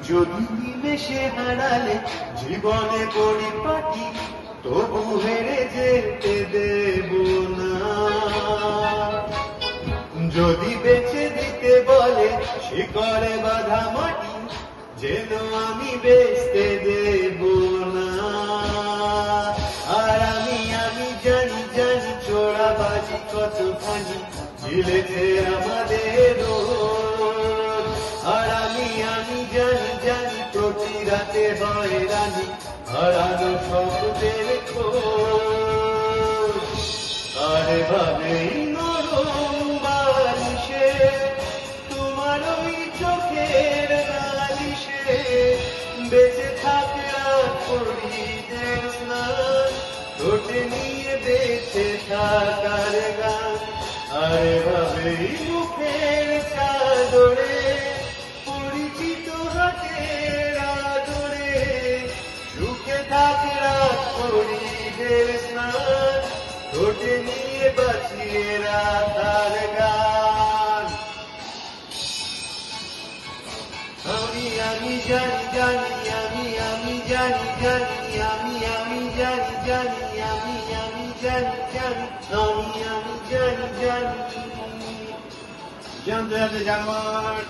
যদি নিমেষে হারালে জীবনে পরিপাটি, তবু হেরে যেতে দেব না। যদি বেছে দিতে বলে শিকড়ে বাঁধা মাটি, যেন আমি বেচতে দেব না। আর আমি জানি জানি চোরাবাজি কতখানি ঝিলেছে আমাদের রোজ। আর আমি জানি জানি প্রতি রাতে হয়রানি, হারানো শব্দের খোঁজ। আর ভাবেই নরম বালিশে তোমার ওই চোখের নালিশে বেঁচে থাকে পরিদের স্নান, ঠোঁটে নিয়ে বেঁচে থাকার গান। আর ভাবেই মুখের চাদরে পরিচিত হাতের আদরে সুখে থাকে রাত পরিদের স্নান, ঠোঁটে নিয়ে বাঁচিয়ে রাতার গান। আমি জানি জানি আমি জানি জানি আমি জানি জানি আমি জানি জানি আমি জানি জানি। জানতে জানতে জানোয়ার।